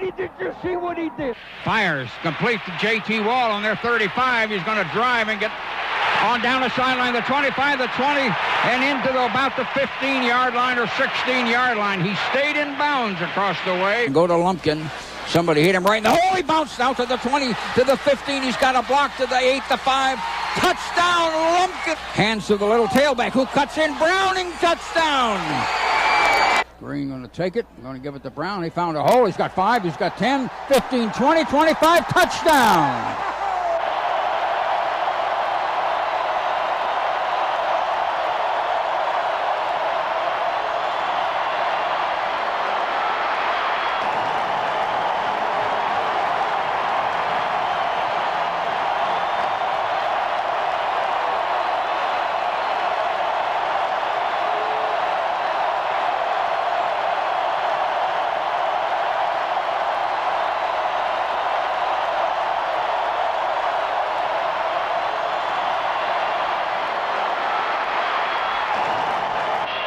Eddie, did you see what he did? Fires, complete to J.T. Wall on their 35. He's going to drive and get on down the sideline, the 25, the 20, and into about the 15-yard line or 16-yard line. He stayed in bounds across the way. Go to Lumpkin. Somebody hit him right in the hole. He bounced out to the 20, to the 15. He's got a block to the 8, the 5. Touchdown, Lumpkin. Hands to the little tailback who cuts in. Browning, touchdown. Green going to take it. Going to give it to Brown. He found a hole. He's got 5. He's got 10, 15, 20, 25. Touchdown.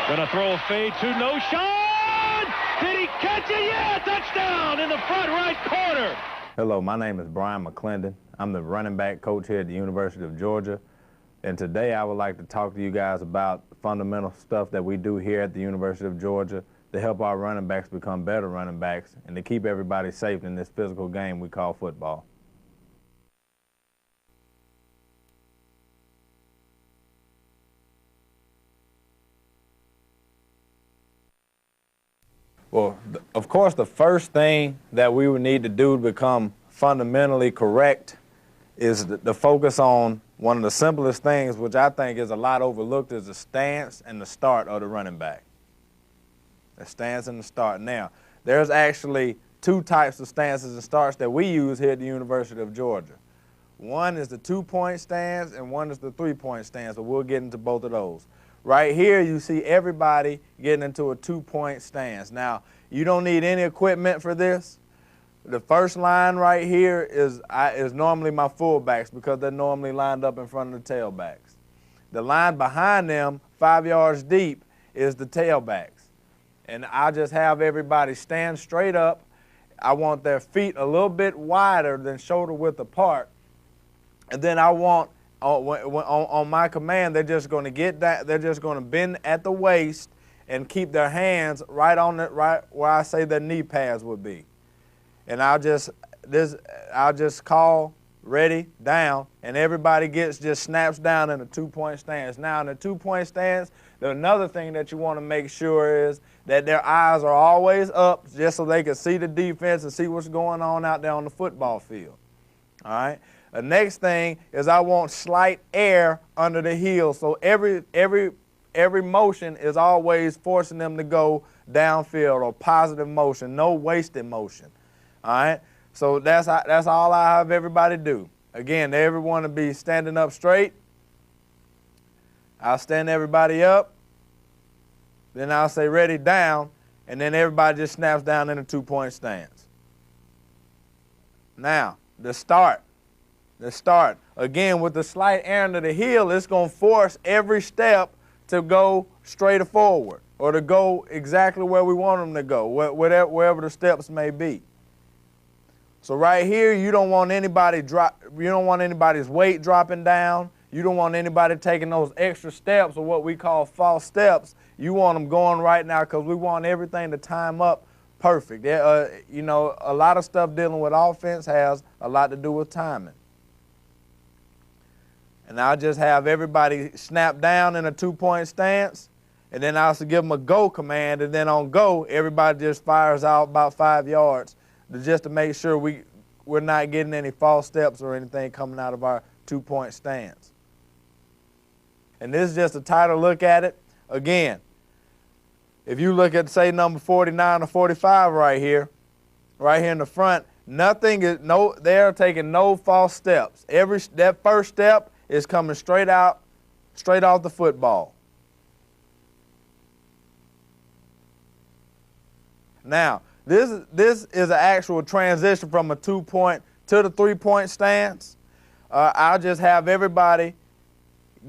Gonna throw a fade to no shot. Did he catch it? Yeah, touchdown in the front right corner. Hello, my name is Brian McClendon. I'm the running back coach here at the University of Georgia. And today I would like to talk to you guys about fundamental stuff that we do here at the University of Georgia to help our running backs become better running backs and to keep everybody safe in this physical game we call football. Well, of course, the first thing that we would need to do to become fundamentally correct is to focus on one of the simplest things, which I think is a lot overlooked, is the stance and the start of the running back. The stance and the start. Now, there's actually two types of stances and starts that we use here at the University of Georgia. One is the 2-point stance and one is the 3-point stance, but we'll get into both of those. Right here, you see everybody getting into a 2-point stance. Now, you don't need any equipment for this. The first line right here is normally my fullbacks because they're normally lined up in front of the tailbacks. The line behind them, 5 yards deep, is the tailbacks. And I just have everybody stand straight up. I want their feet a little bit wider than shoulder width apart. And then I want on my command, they're just going to get that. They're just going to bend at the waist and keep their hands right where I say their knee pads would be. And I'll just call ready down, and everybody just snaps down in a 2-point stance. Now in a 2-point stance, another thing that you want to make sure is that their eyes are always up, just so they can see the defense and see what's going on out there on the football field. All right. The next thing is I want slight air under the heel, so every motion is always forcing them to go downfield or positive motion, no wasted motion. All right, so that's all I have everybody do. Again, everyone to be standing up straight. I'll stand everybody up, then I'll say ready down, and then everybody just snaps down in a 2-point stance. Now, the start. Again, with the slight air under the heel, it's going to force every step to go straight forward or to go exactly where we want them to go, wherever the steps may be. So right here, you don't want anybody's weight dropping down. You don't want anybody taking those extra steps or what we call false steps. You want them going right now because we want everything to time up perfect. You know, a lot of stuff dealing with offense has a lot to do with timing. And I'll just have everybody snap down in a 2-point stance, and then I'll also give them a go command, and then on go, everybody just fires out about 5 yards just to make sure we're not getting any false steps or anything coming out of our 2-point stance. And this is just a tighter look at it. Again, if you look at, say, number 49 or 45 right here in the front, they're taking no false steps. That first step is coming straight off the football. Now, this is an actual transition from a 2-point to the 3-point stance. I'll just have everybody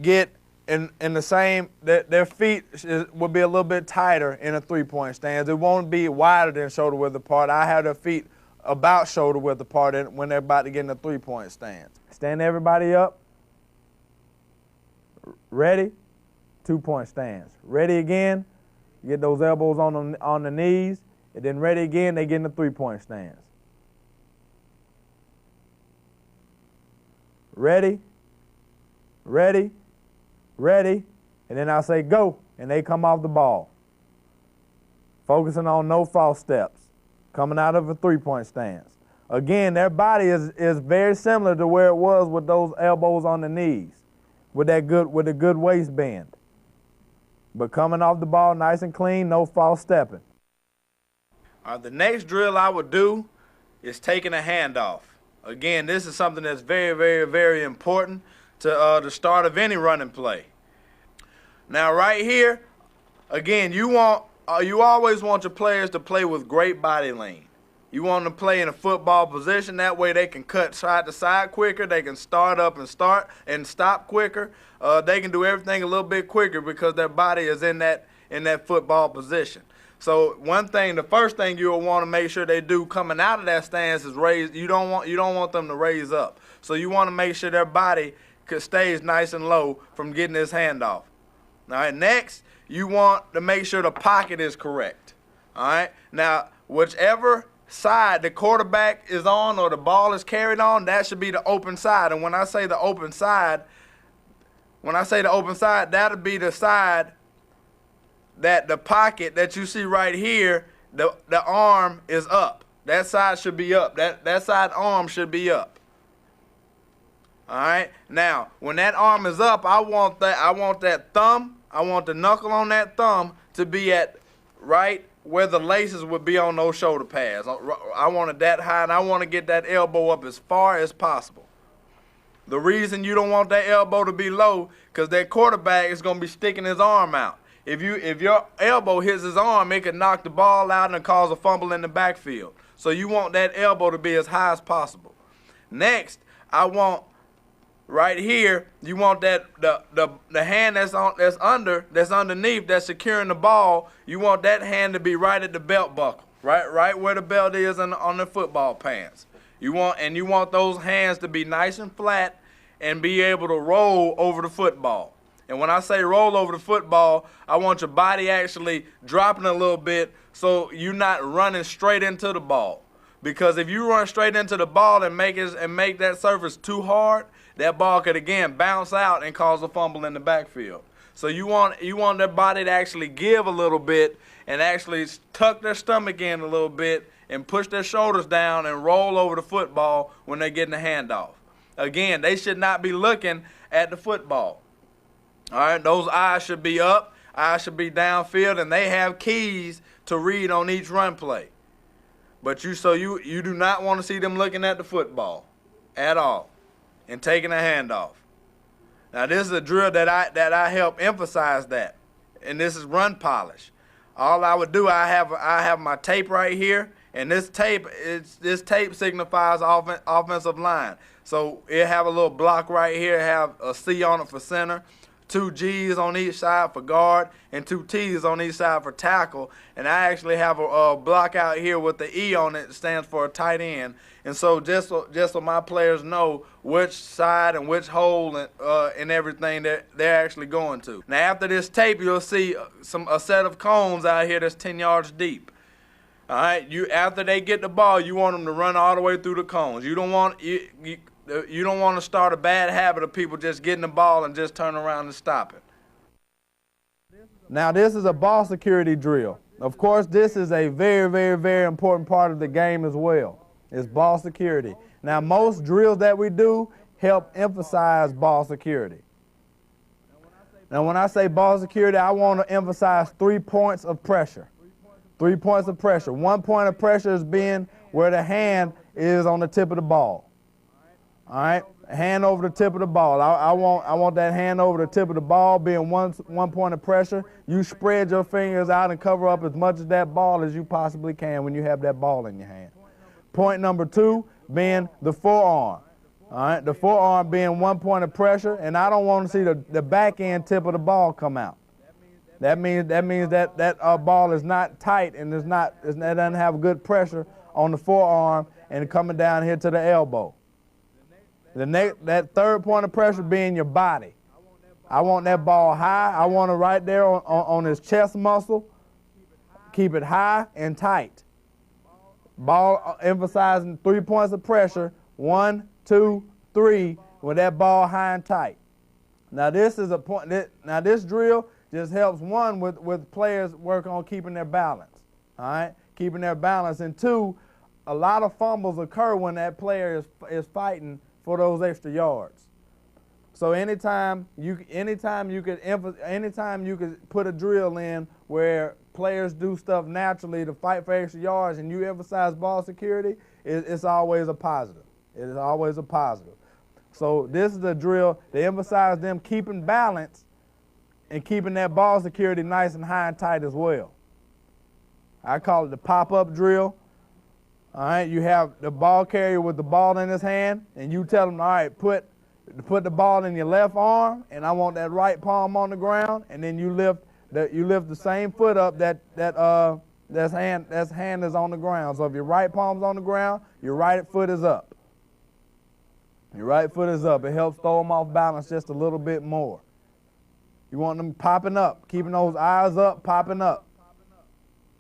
get in the same, their feet will be a little bit tighter in a 3-point stance. It won't be wider than shoulder width apart. I have their feet about shoulder width apart when they're about to get in a three-point stance. Stand everybody up. Ready? 2-point stance. Ready again. Get those elbows on the knees. And then ready again, they get in the three-point stance. Ready, ready, ready, and then I say go, and they come off the ball. Focusing on no false steps, coming out of a three-point stance. Again, their body is very similar to where it was with those elbows on the knees, with a good waistband. But coming off the ball nice and clean, no false stepping. The next drill I would do is taking a handoff. Again, this is something that's very, very, very important to the start of any running play. Now, right here, again, you always want your players to play with great body lean. You want them to play in a football position. That way they can cut side to side quicker. They can start up and stop quicker. They can do everything a little bit quicker because their body is in that football position. So the first thing you'll want to make sure they do coming out of that stance is raise. You don't want them to raise up. So you want to make sure their body stays nice and low from getting this handoff. All right. Next, you want to make sure the pocket is correct. All right. Now, whichever side the quarterback is on or the ball is carried on, that should be the open side. And when I say the open side, that'll be the side that the pocket that you see right here, the arm is up. That side should be up. That side arm should be up. All right. Now, when that arm is up, I want that thumb. I want the knuckle on that thumb to be at right where the laces would be on those shoulder pads. I want it that high, and I want to get that elbow up as far as possible. The reason you don't want that elbow to be low, because that quarterback is going to be sticking his arm out. If your elbow hits his arm, it could knock the ball out and cause a fumble in the backfield. So you want that elbow to be as high as possible. Next, I want right here, you want that the hand that's underneath, that's securing the ball. You want that hand to be right at the belt buckle, right where the belt is on the football pants. You want those hands to be nice and flat and be able to roll over the football. And when I say roll over the football, I want your body actually dropping a little bit so you're not running straight into the ball. Because if you run straight into the ball and make that surface too hard, that ball could again bounce out and cause a fumble in the backfield. So you want their body to actually give a little bit and actually tuck their stomach in a little bit and push their shoulders down and roll over the football when they're getting the handoff. Again, they should not be looking at the football. All right, those eyes should be up, eyes should be downfield, and they have keys to read on each run play. But you do not want to see them looking at the football at all and taking a handoff. Now, this is a drill that I help emphasize that, and this is run polish. All I would do, I have my tape right here, and this tape signifies offensive line. So it have a little block right here, have a C on it for center, 2 G's on each side for guard, and 2 T's on each side for tackle. And I actually have a block out here with the E on it that stands for a tight end. And so just so my players know which side and which hole and everything that they're actually going to. Now after this tape, you'll see a set of cones out here that's 10 yards deep. All right, after they get the ball, you want them to run all the way through the cones. You don't want to start a bad habit of people just getting the ball and just turn around and stop it. Now this is a ball security drill. Of course, this is a very, very, very important part of the game as well. It's ball security. Now most drills that we do help emphasize ball security. Now when I say ball security, I want to emphasize 3 points of pressure. 3 points of pressure. 1 point of pressure is being where the hand is on the tip of the ball. All right, hand over the tip of the ball. I want that hand over the tip of the ball being one point of pressure. You spread your fingers out and cover up as much of that ball as you possibly can when you have that ball in your hand. Point number 2 being the forearm. All right, the forearm being 1 point of pressure, and I don't want to see the back end tip of the ball come out. That means that ball is not tight and it doesn't have good pressure on the forearm and coming down here to the elbow. That third point of pressure being your body. I want that ball high. I want it right there on his chest muscle. Keep it high and tight. Ball emphasizing 3 points of pressure. 1, 2, 3, with that ball high and tight. Now this is a point. Now this drill just helps one with players work on keeping their balance. All right, keeping their balance, and two, a lot of fumbles occur when that player is fighting for those extra yards. So anytime you could put a drill in where players do stuff naturally to fight for extra yards, and you emphasize ball security, it's always a positive. It is always a positive. So this is a drill to emphasize them keeping balance and keeping that ball security nice and high and tight as well. I call it the pop-up drill. All right, you have the ball carrier with the ball in his hand, and you tell him, all right, put the ball in your left arm, and I want that right palm on the ground, and then you lift the same foot up that's hand is on the ground. So if your right palm's on the ground, your right foot is up. Your right foot is up. It helps throw them off balance just a little bit more. You want them popping up, keeping those eyes up, popping up,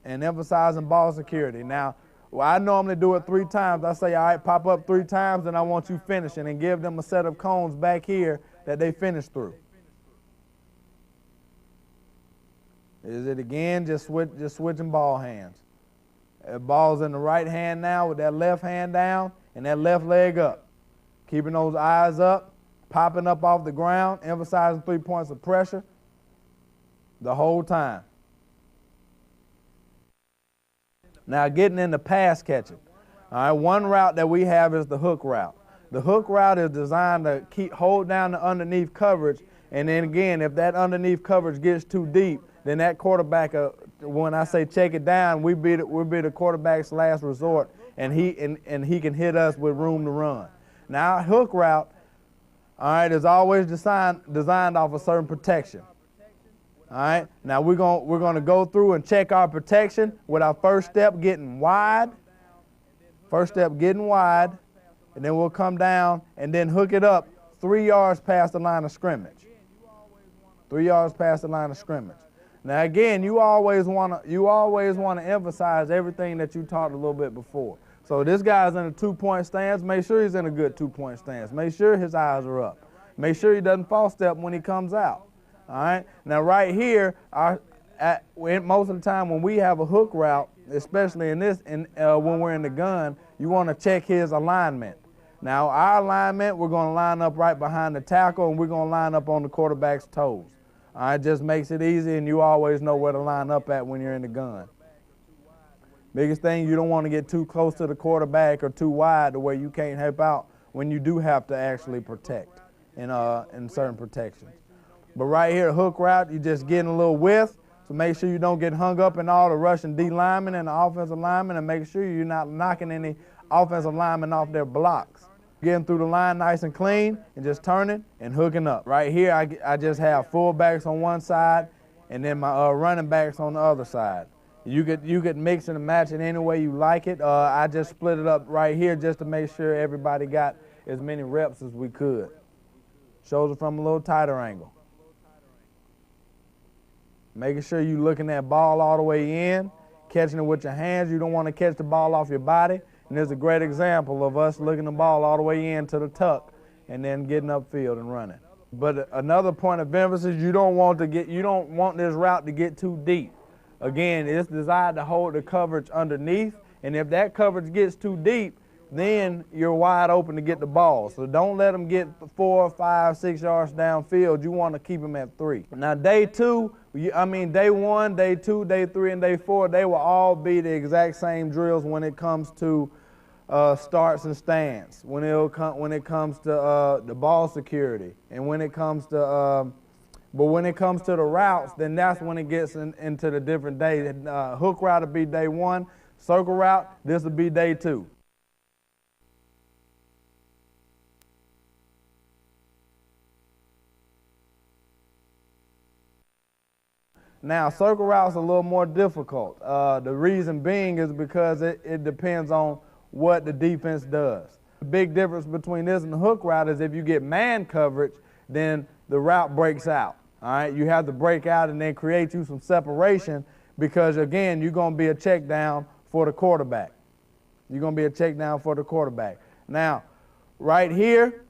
and emphasizing ball security. Now, I normally do it 3 times. I say, all right, pop up 3 times, and I want you finishing, and give them a set of cones back here that they finish through. Is it again just switching ball hands? The ball's in the right hand now with that left hand down and that left leg up. Keeping those eyes up, popping up off the ground, emphasizing 3 points of pressure the whole time. Now getting into pass catching. All right, one route that we have is the hook route. The hook route is designed to hold down the underneath coverage, and then again, if that underneath coverage gets too deep, then that quarterback, when I say check it down, we'll be the quarterback's last resort, and he can hit us with room to run. Now, our hook route, all right, is always designed off a certain protection. All right, now we're going to go through and check our protection with our first step getting wide. First step getting wide, and then we'll come down and then hook it up 3 yards past the line of scrimmage. 3 yards past the line of scrimmage. Now again, you always want to emphasize everything that you taught a little bit before. So this guy's in a 2-point stance. Make sure he's in a good 2-point stance. Make sure his eyes are up. Make sure he doesn't false step when he comes out. All right. Now right here, most of the time when we have a hook route, especially when we're in the gun, you want to check his alignment. Now our alignment, we're going to line up right behind the tackle, and we're going to line up on the quarterback's toes. All right, just makes it easy, and you always know where to line up at when you're in the gun. Biggest thing, you don't want to get too close to the quarterback or too wide to where you can't help out when you do have to actually protect in certain protections. But right here, hook route, you're just getting a little width, so make sure you don't get hung up in all the Russian D linemen and the offensive linemen, and make sure you're not knocking any offensive linemen off their blocks. Getting through the line nice and clean and just turning and hooking up. Right here, I just have fullbacks on one side and then my running backs on the other side. You could mix and match it any way you like it. I just split it up right here just to make sure everybody got as many reps as we could. Shoulder from a little tighter angle. Making sure you're looking at ball all the way in, catching it with your hands. You don't want to catch the ball off your body. And there's a great example of us looking the ball all the way into the tuck and then getting upfield and running. But another point of emphasis, you don't want this route to get too deep. Again, it's designed to hold the coverage underneath, and if that coverage gets too deep, then you're wide open to get the ball. So don't let them get 4, 5, 6 yards downfield. You want to keep them at 3. Now day 1, day 2, day 3, and day 4, they will all be the exact same drills when it comes to starts and stands, when it comes to the ball security, and when it comes to but when it comes to the routes, then that's when it gets into the different days. Hook route will be day 1, circle route, this will be day 2. Now, circle routes are a little more difficult. The reason being is because it depends on what the defense does. The big difference between this and the hook route is if you get man coverage, then the route breaks out. All right, you have to break out and then create you some separation because, again, you're going to be a check down for the quarterback. You're going to be a check down for the quarterback. Now, right here,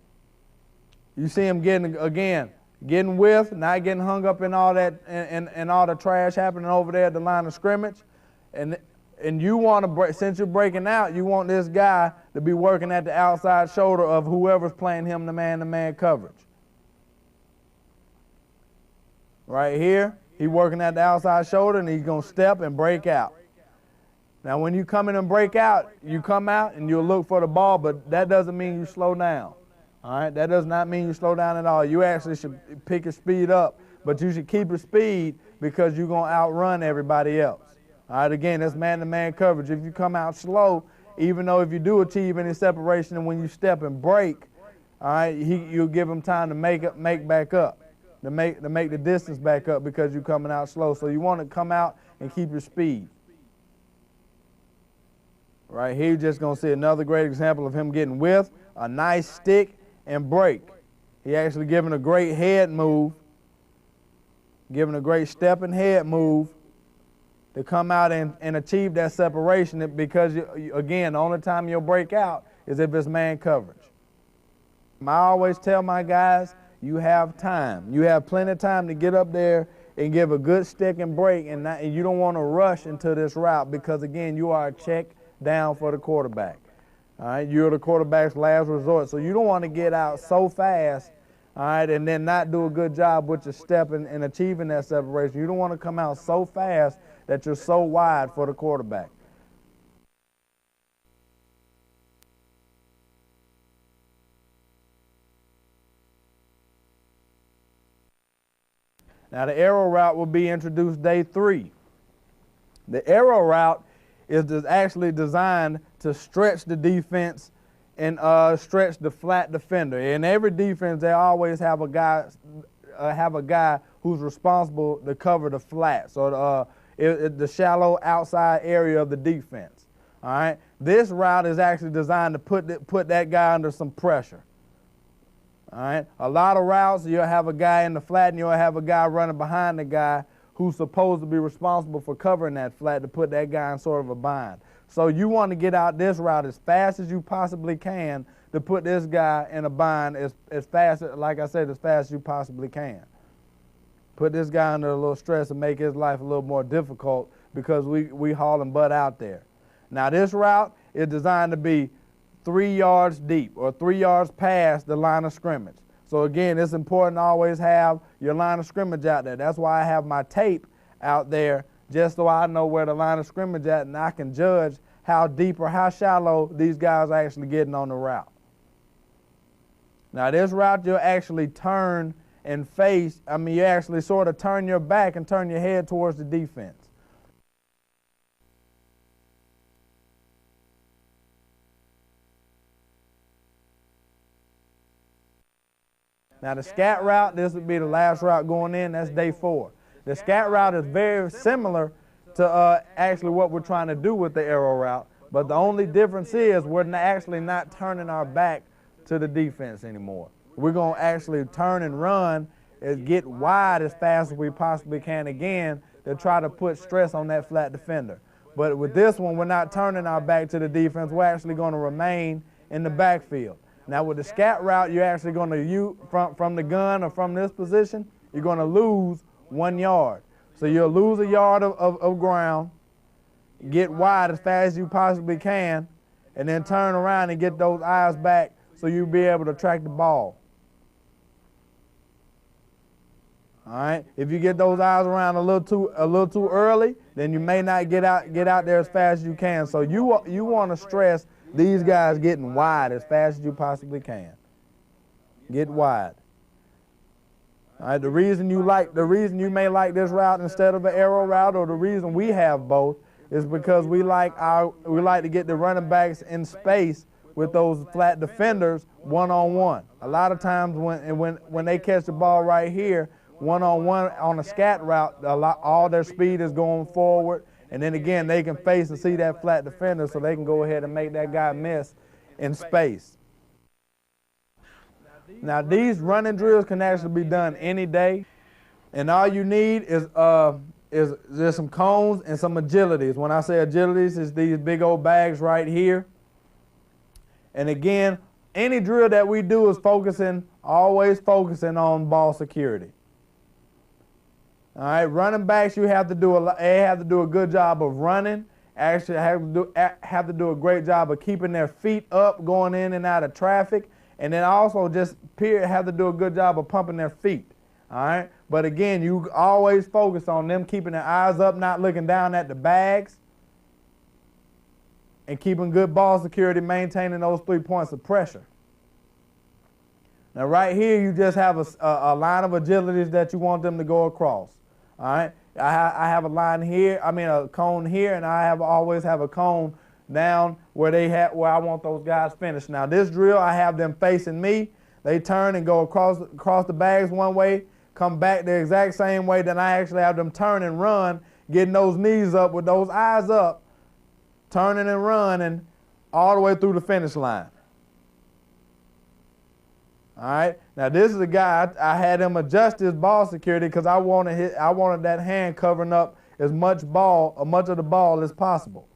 you see him getting with, not getting hung up in all that and all the trash happening over there at the line of scrimmage. And you want to break, since you're breaking out, you want this guy to be working at the outside shoulder of whoever's playing him the man-to-man coverage. Right here, he's working at the outside shoulder, and he's going to step and break out. Now, when you come in and break out, you come out and you'll look for the ball, but that doesn't mean you slow down. All right, that does not mean you slow down at all. You actually should pick your speed up, but you should keep your speed because you're going to outrun everybody else. All right, again, that's man-to-man coverage. If you come out slow, even though if you do achieve any separation and when you step and break, all right, you'll give him time to make back up, to make the distance back up because you're coming out slow. So you want to come out and keep your speed. Right here, you're just going to see another great example of him getting with a nice stick and break. He actually giving a great head move, giving a great step and head move to come out and achieve that separation because, again, the only time you'll break out is if it's man coverage. I always tell my guys, you have time. You have plenty of time to get up there and give a good stick and break, and you don't want to rush into this route because, again, you are a check down for the quarterback. All right, you're the quarterback's last resort, so you don't want to get out so fast, all right, and then not do a good job with your step and achieving that separation. You don't want to come out so fast that you're so wide for the quarterback. Now, the arrow route will be introduced day 3. The arrow route is actually designed to stretch the defense and stretch the flat defender. In every defense, they always have a guy who's responsible to cover the flat, so the shallow outside area of the defense. All right, this route is actually designed to put that guy under some pressure. All right, a lot of routes you'll have a guy in the flat and you'll have a guy running behind the guy who's supposed to be responsible for covering that flat to put that guy in sort of a bind. So you want to get out this route as fast as you possibly can to put this guy in a bind as fast, like I said, as fast as you possibly can. Put this guy under a little stress and make his life a little more difficult because we haul him butt out there. Now this route is designed to be 3 yards deep or 3 yards past the line of scrimmage. So again, it's important to always have your line of scrimmage out there. That's why I have my tape out there just so I know where the line of scrimmage at and I can judge how deep or how shallow these guys are actually getting on the route. Now this route you'll actually turn and face, you actually sort of turn your back and turn your head towards the defense. Now the scat route, this would be the last route going in, that's day 4. The scat route is very similar to actually what we're trying to do with the arrow route, but the only difference is we're actually not turning our back to the defense anymore. We're going to actually turn and run and get wide as fast as we possibly can again to try to put stress on that flat defender. But with this one, we're not turning our back to the defense. We're actually going to remain in the backfield. Now with the scat route, you're actually going to from the gun or from this position, you're going to lose 1 yard. So you'll lose a yard of ground, get wide as fast as you possibly can, and then turn around and get those eyes back so you'll be able to track the ball. All right. If you get those eyes around a little too early, then you may not get out there as fast as you can. So you want to stress these guys getting wide as fast as you possibly can. Get wide. All right. The reason you may like this route instead of an arrow route, or the reason we have both, is because we like to get the running backs in space with those flat defenders one-on-one. A lot of times when they catch the ball right here, one-on-one on a scat route, all their speed is going forward. And then again, they can face and see that flat defender so they can go ahead and make that guy miss in space. Now, these running drills can actually be done any day. And all you need is just some cones and some agilities. When I say agilities, it's these big old bags right here. And again, any drill that we do is always focusing on ball security. All right, running backs, they have to do a good job of running. Actually, have to do a great job of keeping their feet up, going in and out of traffic, and then also just have to do a good job of pumping their feet. All right, but again, you always focus on them keeping their eyes up, not looking down at the bags, and keeping good ball security, maintaining those 3 points of pressure. Now, right here, you just have a line of agilities that you want them to go across. All right, I have a line here, a cone here, and I always have a cone down where I want those guys finished. Now, this drill, I have them facing me. They turn and go across the bags one way, come back the exact same way. Then I actually have them turn and run, getting those knees up with those eyes up, turning and running all the way through the finish line. All right. Now this is a guy I had him adjust his ball security because I wanted that hand covering up as much of the ball as possible.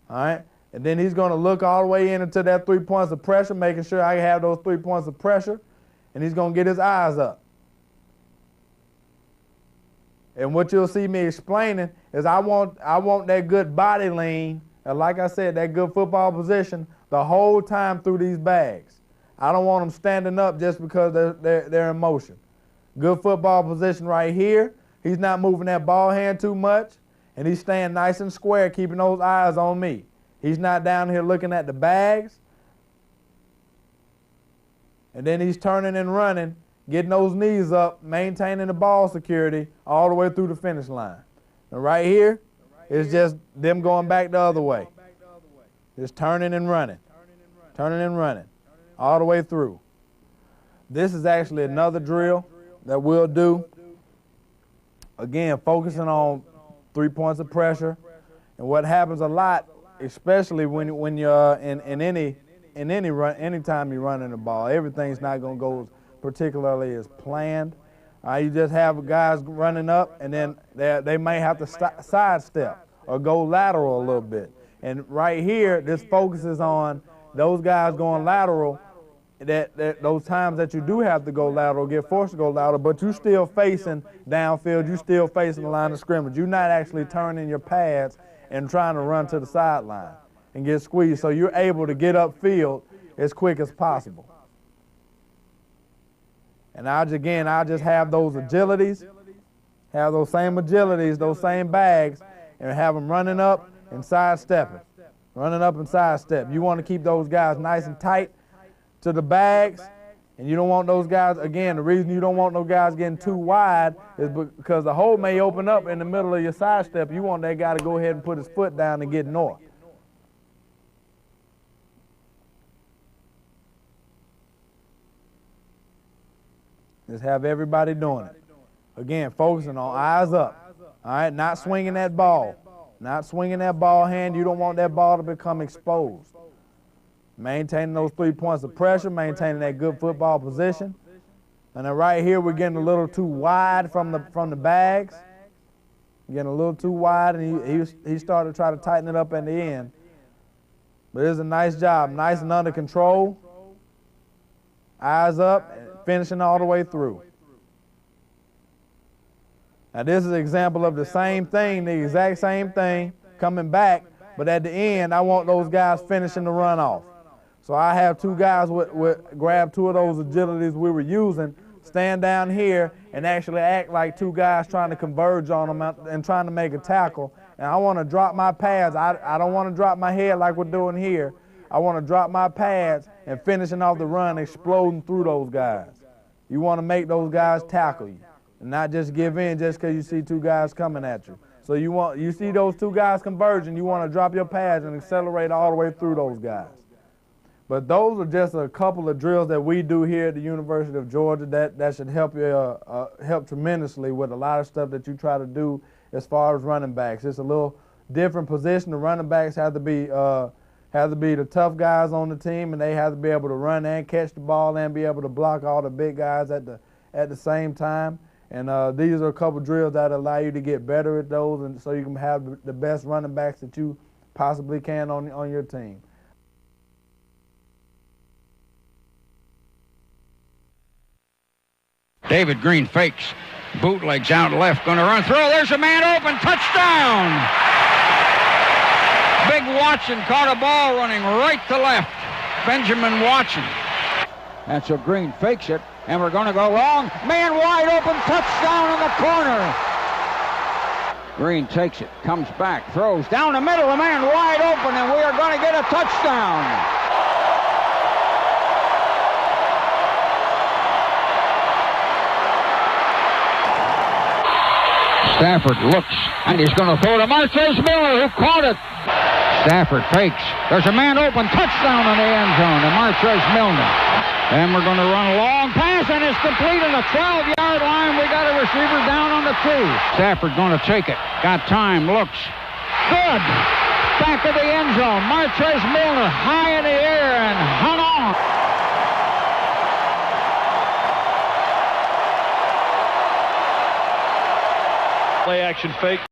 All right. And then he's going to look all the way into that 3 points of pressure, making sure I have those 3 points of pressure, and he's going to get his eyes up. And what you'll see me explaining is I want that good body lean, and like I said, that good football position the whole time through these bags. I don't want them standing up just because they're in motion. Good football position right here. He's not moving that ball hand too much, and he's staying nice and square, keeping those eyes on me. He's not down here looking at the bags. And then he's turning and running, getting those knees up, maintaining the ball security all the way through the finish line. And right here, it's just them going back the other way. Just turning and running, all the way through. This is actually another drill that we'll do. Again, focusing on 3 points of pressure. And what happens a lot, especially when you're anytime you're running the ball, everything's not going to go particularly as planned. You just have guys running up, and then they may have to sidestep or go lateral a little bit. And right here, this focuses on those guys going lateral, those times that you do have to go lateral, get forced to go lateral, but you still facing downfield, you still facing the line of scrimmage. You're not actually turning your pads and trying to run to the sideline and get squeezed, so you're able to get upfield as quick as possible. And I'll just have those agilities, have those same agilities, those same bags, and have them running up and sidestepping, running up and sidestep. You want to keep those guys nice and tight to the bags, and you don't want those guys, again, the reason you don't want those guys getting too wide is because the hole may open up in the middle of your sidestep. You want that guy to go ahead and put his foot down and get north. Just have everybody doing it. Again, focusing on eyes up. All right, not swinging that ball. Not swinging that ball hand. You don't want that ball to become exposed. Maintaining those 3 points of pressure, maintaining that good football position. And then right here, we're getting a little too wide from the bags. Getting a little too wide, and he started to try to tighten it up at the end. But it's a nice job, nice and under control. Eyes up, and finishing all the way through. Now this is an example of the same thing, the exact same thing, coming back, but at the end, I want those guys finishing the run off. So I have two guys grab two of those agilities we were using, stand down here, and actually act like two guys trying to converge on them and trying to make a tackle. And I want to drop my pads. I don't want to drop my head like we're doing here. I want to drop my pads and finishing off the run, exploding through those guys. You want to make those guys tackle you and not just give in just because you see two guys coming at you. So you see those two guys converging, you want to drop your pads and accelerate all the way through those guys. But those are just a couple of drills that we do here at the University of Georgia that should help you help tremendously with a lot of stuff that you try to do as far as running backs. It's a little different position. The running backs have to be the tough guys on the team, and they have to be able to run and catch the ball and be able to block all the big guys at the same time. And these are a couple drills that allow you to get better at those, and so you can have the best running backs that you possibly can on your team. David Green fakes, bootlegs out left, going to run through. There's a man open, touchdown! Big Watson caught a ball running right to left. Benjamin Watson. And so Green fakes it, and we're going to go long. Man wide open, touchdown in the corner. Green takes it, comes back, throws down the middle, a man wide open, and we are going to get a touchdown. Stafford looks, and he's going to throw to Marcellus Miller, who caught it. Stafford fakes. There's a man open, touchdown in the end zone to Marcellus Milner. And we're going to run a long pass, and it's complete on the 12-yard line. We got a receiver down on the 2. Stafford going to take it. Got time, looks. Good. Back of the end zone. Marcellus Milner high in the air and hung on. Play action fake.